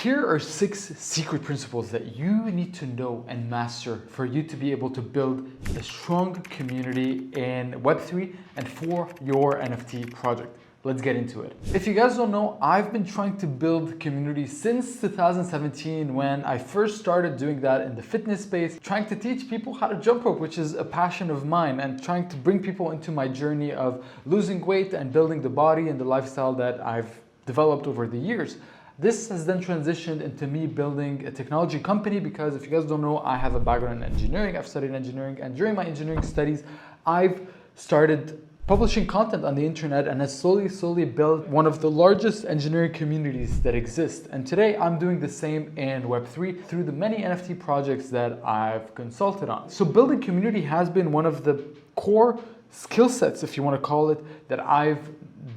Here are 6 secret principles that you need to know and master for you to be able to build a strong community in Web3 and for your NFT project. Let's get into it. If you guys don't know, I've been trying to build community since 2017 when I first started doing that in the fitness space, trying to teach people how to jump rope, which is a passion of mine, and trying to bring people into my journey of losing weight and building the body and the lifestyle that I've developed over the years. This has then transitioned into me building a technology company because if you guys don't know, I have a background in engineering. I've studied engineering, and during my engineering studies, I've started publishing content on the internet and has slowly built one of the largest engineering communities that exist. And today I'm doing the same in Web3 through the many NFT projects that I've consulted on. So building community has been one of the core skill sets, if you want to call it, that I've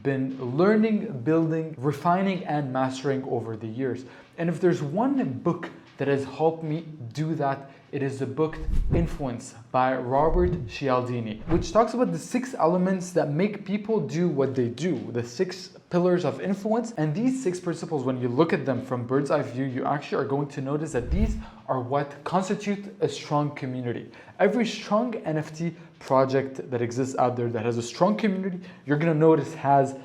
been learning, building, refining, and mastering over the years. And if there's one book that has helped me do that, it is the book Influence by Robert Cialdini, which talks about the 6 elements that make people do what they do, the 6 pillars of influence. And these 6 principles, when you look at them from bird's eye view, you actually are going to notice that these are what constitute a strong community. Every strong NFT project that exists out there that has a strong community, you're going to notice has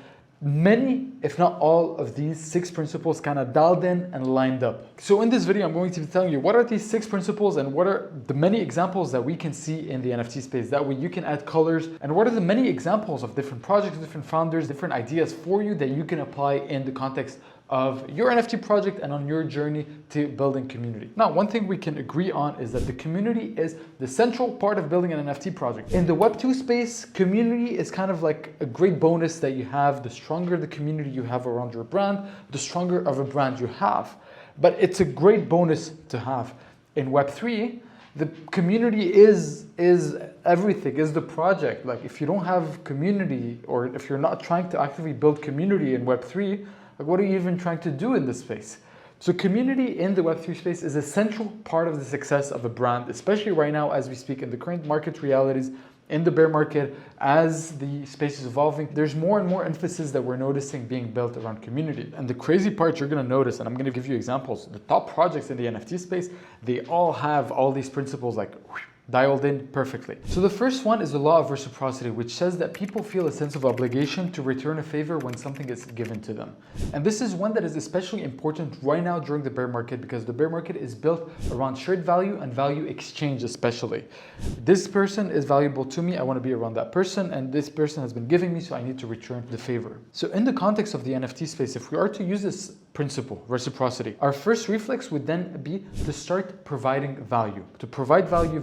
many, if not all, of these 6 principles kind of dialed in and lined up. So in this video, I'm going to be telling you what are these 6 principles and what are the many examples that we can see in the NFT space. That way you can add colors, and what are the many examples of different projects, different founders, different ideas for you that you can apply in the context of your NFT project and on your journey to building community. Now, one thing we can agree on is that the community is the central part of building an NFT project. In the Web2 space, community is kind of like a great bonus that you have. The stronger the community you have around your brand, the stronger of a brand you have. But it's a great bonus to have. In Web3, the community is everything, is the project. Like if you don't have community, or if you're not trying to actively build community in Web3, what are you even trying to do in this space? So community in the Web3 space is a central part of the success of a brand, especially right now as we speak in the current market realities, in the bear market, as the space is evolving. There's more and more emphasis that we're noticing being built around community. And the crazy part you're gonna notice, and I'm gonna give you examples, the top projects in the NFT space, they all have all these principles like dialed in perfectly. So the first one is the Law of Reciprocity, which says that people feel a sense of obligation to return a favor when something is given to them. And this is one that is especially important right now during the bear market, because the bear market is built around shared value and value exchange especially. This person is valuable to me, I want to be around that person, and this person has been giving me, so I need to return the favor. So in the context of the NFT space, if we are to use this principle, reciprocity, our first reflex would then be to start providing value, to provide value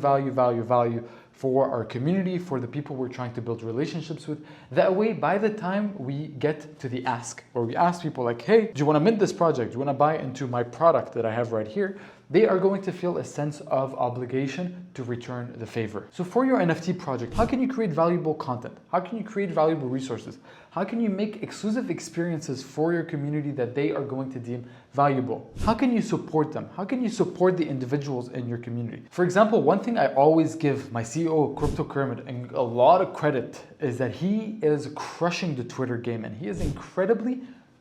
for our community, for the people we're trying to build relationships with. That way, by the time we get to the ask, or we ask people like, hey, do you want to mint this project? Do you want to buy into my product that I have right here? They are going to feel a sense of obligation to return the favor. So for your NFT project, how can you create valuable content? How can you create valuable resources? How can you make exclusive experiences for your community that they are going to deem valuable? How can you support them? How can you support the individuals in your community? For example, one thing I always give my CEO, Crypto Kermit, and a lot of credit is that he is crushing the Twitter game, and he is incredibly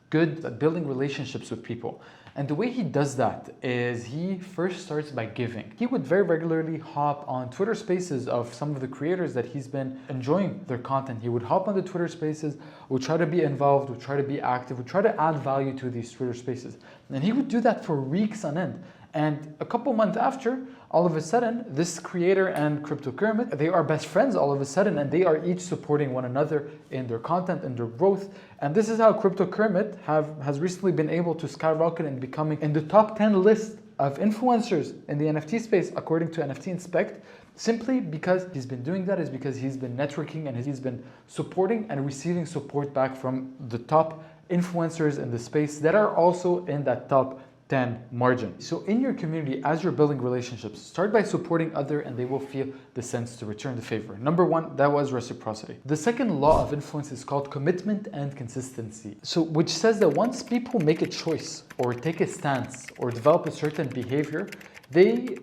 good at building relationships with people. And the way he does that is he first starts by giving. He would very regularly hop on Twitter spaces of some of the creators that he's been enjoying their content. He would hop on the Twitter spaces, would try to be involved, would try to be active, would try to add value to these Twitter spaces. And he would do that for weeks on end. And a couple months after, all of a sudden, this creator and Crypto Kermit, they are best friends all of a sudden, and they are each supporting one another in their content and their growth. And this is how Crypto Kermit has recently been able to skyrocket and becoming in the top 10 list of influencers in the NFT space, according to NFT Inspect, simply because he's been doing that, is because he's been networking and he's been supporting and receiving support back from the top influencers in the space that are also in that top 10 margin. So in your community, as you're building relationships, start by supporting others and they will feel the sense to return the favor. Number 1, that was reciprocity. The second law of influence is called commitment and consistency. So which says that once people make a choice or take a stance or develop a certain behavior, they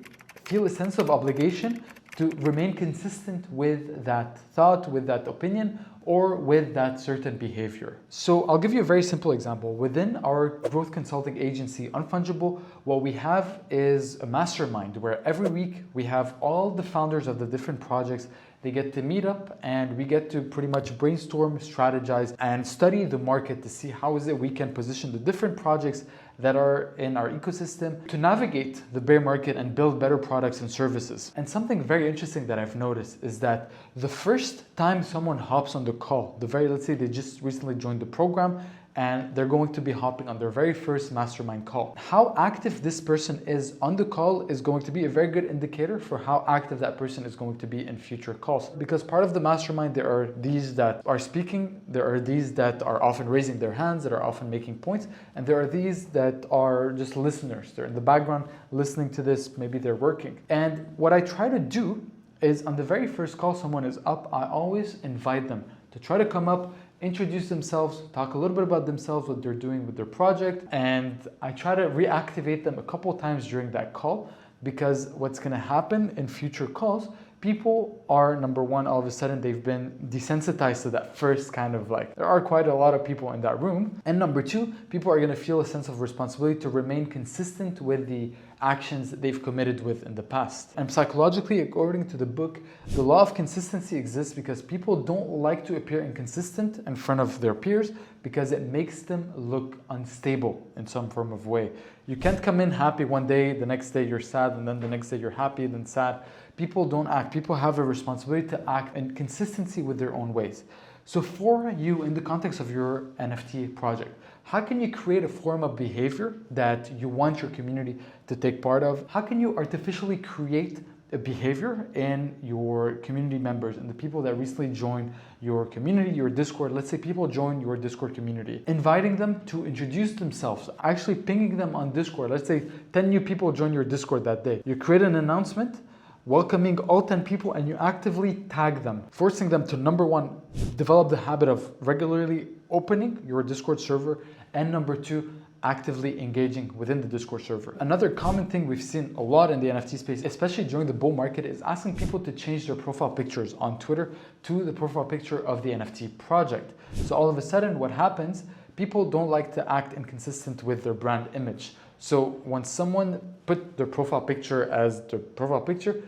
feel a sense of obligation to remain consistent with that thought, with that opinion, or with that certain behavior. So I'll give you a very simple example. Within our growth consulting agency, Unfungible, what we have is a mastermind where every week we have all the founders of the different projects. They get to meet up and we get to pretty much brainstorm, strategize, and study the market to see how is it we can position the different projects that are in our ecosystem to navigate the bear market and build better products and services. And something very interesting that I've noticed is that the first time someone hops on the call, let's say they just recently joined the program and they're going to be hopping on their very first mastermind call. How active this person is on the call is going to be a very good indicator for how active that person is going to be in future calls. Because part of the mastermind, there are these that are speaking, there are these that are often raising their hands, that are often making points, and there are these that are just listeners. They're in the background listening to this, maybe they're working. And what I try to do is on the very first call someone is up, I always invite them to try to come up, introduce themselves, talk a little bit about themselves, what they're doing with their project, and I try to reactivate them a couple times during that call, because what's going to happen in future calls, people are, number one, all of a sudden they've been desensitized to that first kind of there are quite a lot of people in that room, and number two, people are going to feel a sense of responsibility to remain consistent with the actions that they've committed with in the past. And psychologically, according to the book, the law of consistency exists because people don't like to appear inconsistent in front of their peers because it makes them look unstable in some form of way. You can't come in happy one day, the next day you're sad, and then the next day you're happy, then sad. People don't act. People have a responsibility to act in consistency with their own ways. So for you, in the context of your NFT project, how can you create a form of behavior that you want your community to take part of? How can you artificially create a behavior in your community members and the people that recently joined your community, your Discord? Let's say people join your Discord community, inviting them to introduce themselves, actually pinging them on Discord. Let's say 10 new people join your Discord that day. You create an announcement welcoming all 10 people and you actively tag them, forcing them to, number one, develop the habit of regularly opening your Discord server, and number two, actively engaging within the Discord server. Another common thing we've seen a lot in the NFT space, especially during the bull market, is asking people to change their profile pictures on Twitter to the profile picture of the NFT project. So all of a sudden what happens, people don't like to act inconsistent with their brand image. So when someone put their profile picture as their profile picture,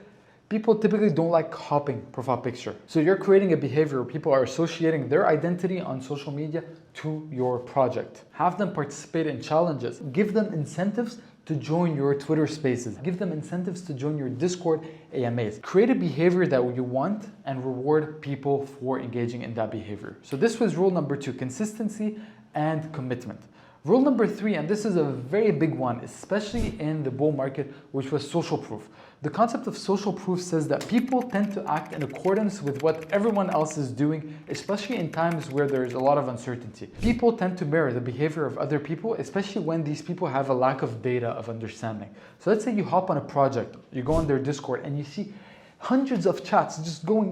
people typically don't like copying profile picture. So you're creating a behavior where people are associating their identity on social media to your project. Have them participate in challenges. Give them incentives to join your Twitter spaces. Give them incentives to join your Discord AMAs. Create a behavior that you want and reward people for engaging in that behavior. So this was rule number 2, consistency and commitment. Rule number 3, and this is a very big one, especially in the bull market, which was social proof. The concept of social proof says that people tend to act in accordance with what everyone else is doing, especially in times where there is a lot of uncertainty. People tend to mirror the behavior of other people, especially when these people have a lack of data of understanding. So let's say you hop on a project, you go on their Discord and you see hundreds of chats just going,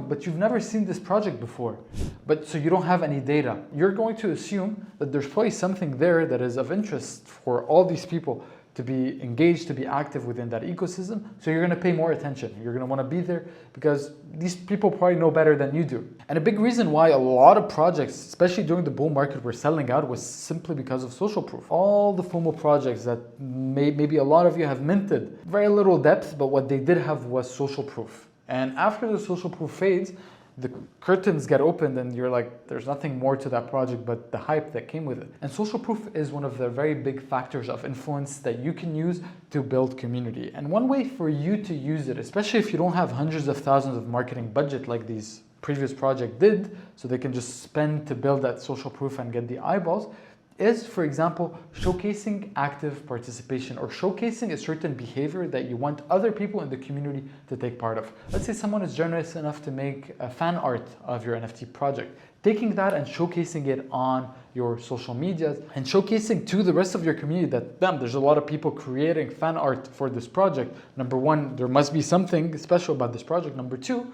but you've never seen this project before. But so you don't have any data. You're going to assume that there's probably something there that is of interest for all these people to be engaged, to be active within that ecosystem. So you're going to pay more attention. You're going to want to be there because these people probably know better than you do. And a big reason why a lot of projects, especially during the bull market, were selling out was simply because of social proof. All the FOMO projects that maybe a lot of you have minted, very little depth, but what they did have was social proof. And after the social proof fades, the curtains get opened and you're like, there's nothing more to that project but the hype that came with it. And social proof is one of the very big factors of influence that you can use to build community. And one way for you to use it, especially if you don't have hundreds of thousands of marketing budget like these previous projects did, so they can just spend to build that social proof and get the eyeballs, is, for example, showcasing active participation or showcasing a certain behavior that you want other people in the community to take part of. Let's say someone is generous enough to make a fan art of your NFT project. Taking that and showcasing it on your social medias and showcasing to the rest of your community that, damn, there's a lot of people creating fan art for this project. Number one, there must be something special about this project. Number two,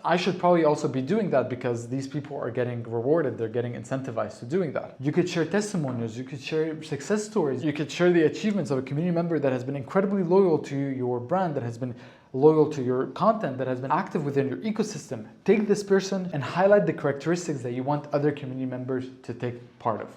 I should probably also be doing that because these people are getting rewarded, they're getting incentivized to doing that. You could share testimonials, you could share success stories, you could share the achievements of a community member that has been incredibly loyal to your brand, that has been loyal to your content, that has been active within your ecosystem. Take this person and highlight the characteristics that you want other community members to take part of.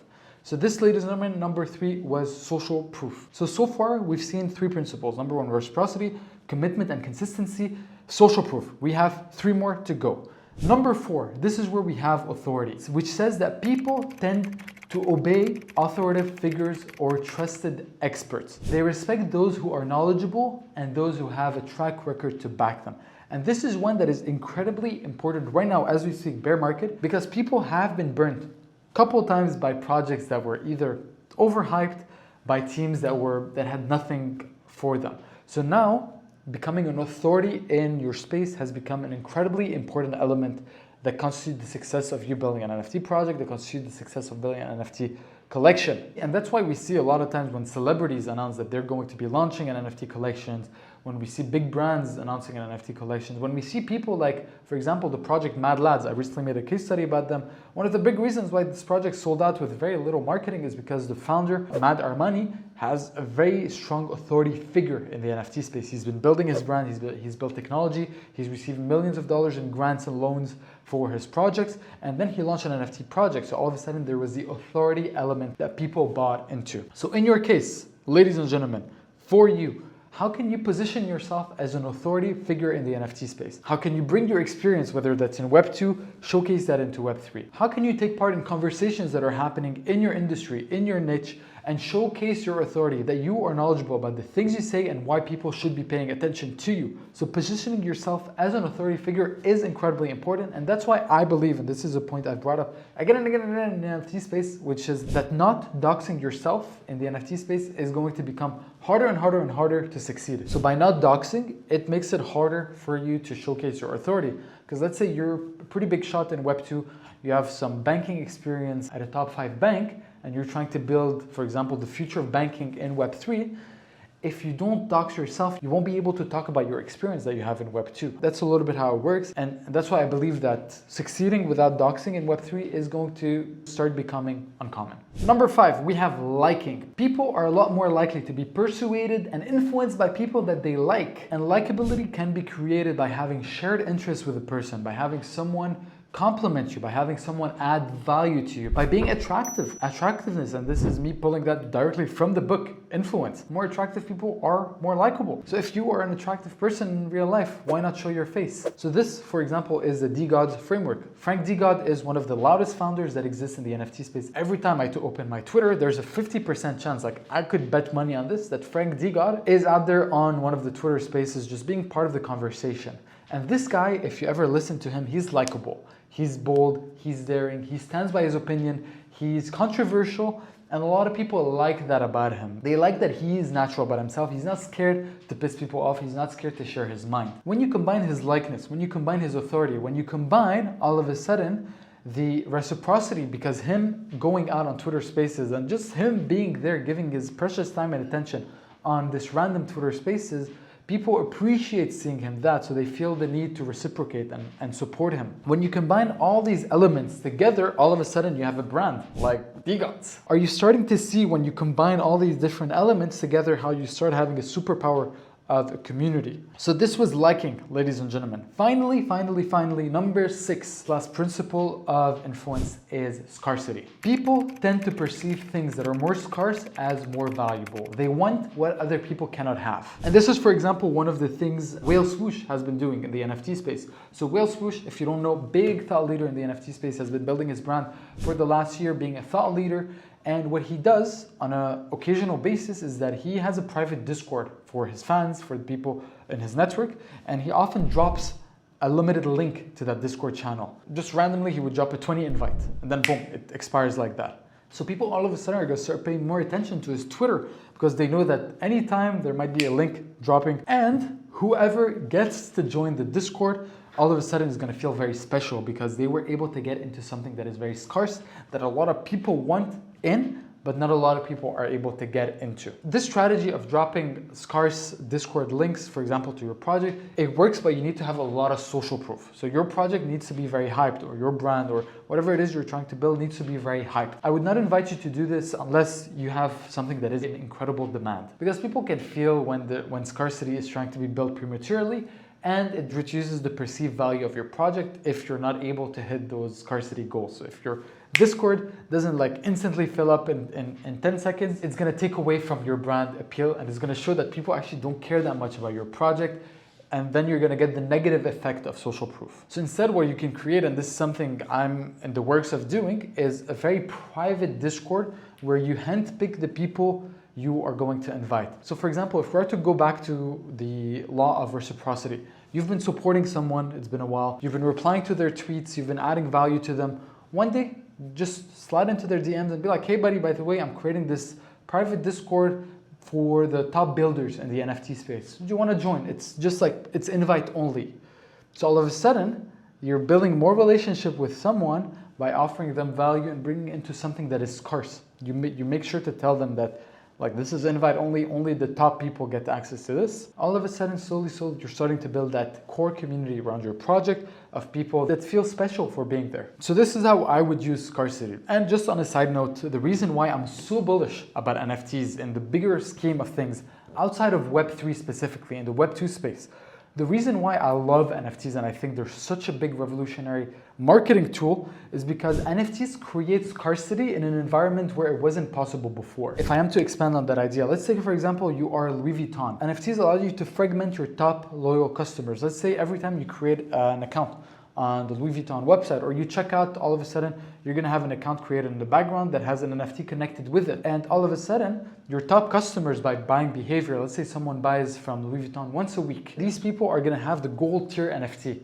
So this, ladies and gentlemen, number 3 was social proof. So far we've seen 3 principles. Number 1, reciprocity, commitment and consistency, social proof. We have 3 more to go. Number 4, this is where we have authority, which says that people tend to obey authoritative figures or trusted experts. They respect those who are knowledgeable and those who have a track record to back them. And this is one that is incredibly important right now as we speak, bear market, because people have been burnt a couple times by projects that were either overhyped, by teams that had nothing for them. So now, becoming an authority in your space has become an incredibly important element that constitutes the success of you building an NFT project, that constitutes the success of building an NFT collection. And that's why we see a lot of times when celebrities announce that they're going to be launching an NFT collections, when we see big brands announcing an NFT collections, when we see people like, for example, the project Mad Lads, I recently made a case study about them. One of the big reasons why this project sold out with very little marketing is because the founder, Mad Armani, has a very strong authority figure in the NFT space. He's been building his brand, he's built technology, he's received millions of dollars in grants and loans for his projects, and then he launched an NFT project. So all of a sudden there was the authority element that people bought into. So in your case, ladies and gentlemen, for you, how can you position yourself as an authority figure in the NFT space? How can you bring your experience, whether that's in Web 2, showcase that into Web 3? How can you take part in conversations that are happening in your industry, in your niche, and showcase your authority, that you are knowledgeable about the things you say and why people should be paying attention to you? So positioning yourself as an authority figure is incredibly important, and that's why I believe, and this is a point I've brought up again and again and again in the NFT space, which is that not doxing yourself in the NFT space is going to become harder and harder and harder to succeed. So by not doxing, it makes it harder for you to showcase your authority. Because let's say you're a pretty big shot in Web 2, you have some banking experience at a top 5 bank, and you're trying to build, for example, the future of banking in Web 3, if you don't dox yourself, you won't be able to talk about your experience that you have in Web 2. That's a little bit how it works, and that's why I believe that succeeding without doxing in Web 3 is going to start becoming uncommon. Number 5, we have liking. People are a lot more likely to be persuaded and influenced by people that they like. And likability can be created by having shared interests with a person, by having someone compliment you, by having someone add value to you, by being attractive. Attractiveness, and this is me pulling that directly from the book, Influence. More attractive people are more likable. So if you are an attractive person in real life, why not show your face? So this, for example, is the DGOD framework. Frank DGOD is one of the loudest founders that exists in the NFT space. Every time I open my Twitter, there's a 50% chance, like I could bet money on this, that Frank DGOD is out there on one of the Twitter spaces just being part of the conversation. And this guy, if you ever listen to him, he's likable. He's bold, he's daring, he stands by his opinion, he's controversial, and a lot of people like that about him. They like that he is natural about himself. He's not scared to piss people off. He's not scared to share his mind. When you combine his likeness, when you combine his authority, when you combine all of a sudden the reciprocity, because him going out on Twitter spaces and just him being there, giving his precious time and attention on this random Twitter spaces, people appreciate seeing him that, so they feel the need to reciprocate and support him. When you combine all these elements together, all of a sudden you have a brand like DGODs. Are you starting to see, when you combine all these different elements together, how you start having a superpower of a community? So this was liking, ladies and gentlemen. Finally, number 6, last principle of influence is scarcity. People tend to perceive things that are more scarce as more valuable. They want what other people cannot have. And this is, for example, one of the things Whale Swoosh has been doing in the NFT space. So Whale Swoosh, if you don't know, big thought leader in the NFT space, has been building his brand for the last year, being a thought leader. And what he does on an occasional basis is that he has a private Discord for his fans, for the people in his network, and he often drops a limited link to that Discord channel. Just randomly, he would drop a 20 invite, and then boom, it expires like that. So people all of a sudden are going to start paying more attention to his Twitter, because they know that anytime there might be a link dropping, and whoever gets to join the Discord all of a sudden is going to feel very special, because they were able to get into something that is very scarce, that a lot of people want in, but not a lot of people are able to get into. This strategy of dropping scarce Discord links, for example, to your project, it works, but you need to have a lot of social proof. So your project needs to be very hyped, or your brand, or whatever it is you're trying to build needs to be very hyped. I would not invite you to do this unless you have something that is in incredible demand, because people can feel when scarcity is trying to be built prematurely, and it reduces the perceived value of your project if you're not able to hit those scarcity goals. So if your Discord doesn't like instantly fill up in 10 seconds, it's gonna take away from your brand appeal, and it's gonna show that people actually don't care that much about your project, and then you're gonna get the negative effect of social proof. So instead, what you can create, and this is something I'm in the works of doing, is a very private Discord where you handpick the people you are going to invite. So for example, if we were to go back to the law of reciprocity, you've been supporting someone, it's been a while, you've been replying to their tweets, you've been adding value to them. One day, just slide into their DMs and be like, hey buddy, by the way, I'm creating this private Discord for the top builders in the NFT space. Do you want to join? It's just like, it's invite only. So all of a sudden, you're building more relationship with someone by offering them value and bringing into something that is scarce. You make sure to tell them that, like, this is invite only, only the top people get access to this. All of a sudden, slowly, you're starting to build that core community around your project of people that feel special for being there. So this is how I would use scarcity. And just on a side note, the reason why I'm so bullish about NFTs in the bigger scheme of things, outside of Web3 specifically, in the Web2 space, the reason why I love NFTs and I think they're such a big revolutionary marketing tool is because NFTs create scarcity in an environment where it wasn't possible before. If I am to expand on that idea, let's say, for example, you are Louis Vuitton. NFTs allow you to fragment your top loyal customers. Let's say every time you create an account on the Louis Vuitton website, or you check out, all of a sudden you're going to have an account created in the background that has an NFT connected with it, and all of a sudden your top customers, by buying behavior, let's say someone buys from Louis Vuitton once a week, these people are going to have the gold tier NFT.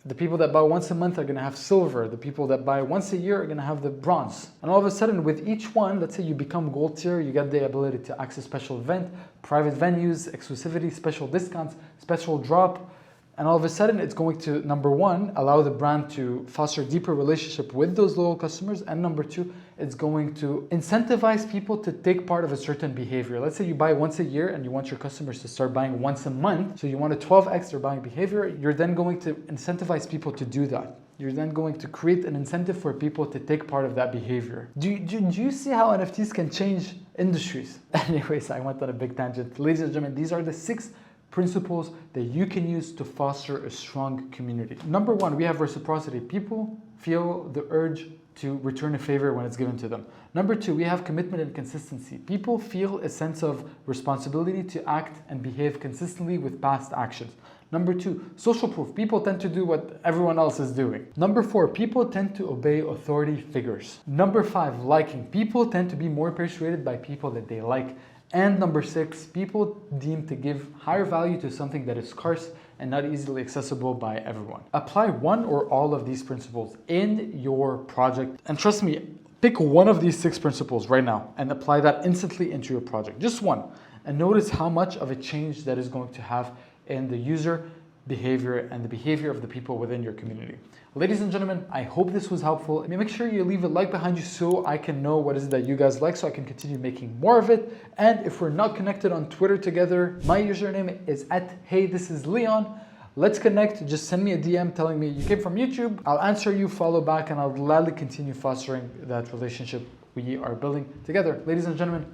The people that buy once a month are going to have silver. The people that buy once a year are going to have the bronze. And all of a sudden, with each one, let's say you become gold tier, you get the ability to access special event, private venues, exclusivity, special discounts, special drop. And all of a sudden, it's going to, number one, allow the brand to foster deeper relationship with those loyal customers. And number two, it's going to incentivize people to take part of a certain behavior. Let's say you buy once a year and you want your customers to start buying once a month. So you want to 12x their buying behavior. You're then going to incentivize people to do that. You're then going to create an incentive for people to take part of that behavior. Do you see how NFTs can change industries? Anyways, I went on a big tangent. Ladies and gentlemen, these are the 6 principles that you can use to foster a strong community. Number 1, we have reciprocity. People feel the urge to return a favor when it's given to them. Number 2, we have commitment and consistency. People feel a sense of responsibility to act and behave consistently with past actions. Number 2, social proof. People tend to do what everyone else is doing. Number 4, people tend to obey authority figures. Number 5, liking. People tend to be more persuaded by people that they like. And number 6, people deem to give higher value to something that is scarce and not easily accessible by everyone. Apply one or all of these principles in your project. And trust me, pick one of these 6 principles right now and apply that instantly into your project. Just one. And notice how much of a change that is going to have in the user behavior and the behavior of the people within your community. Ladies and gentlemen, I hope this was helpful. Make sure you leave a like behind you so I can know what is it that you guys like, so I can continue making more of it. And if we're not connected on Twitter together, my username is @HeyThisIsLeon. Let's connect. Just send me a DM telling me you came from YouTube. I'll answer you, follow back, and I'll gladly continue fostering that relationship we are building together. Ladies and gentlemen,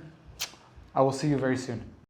I will see you very soon.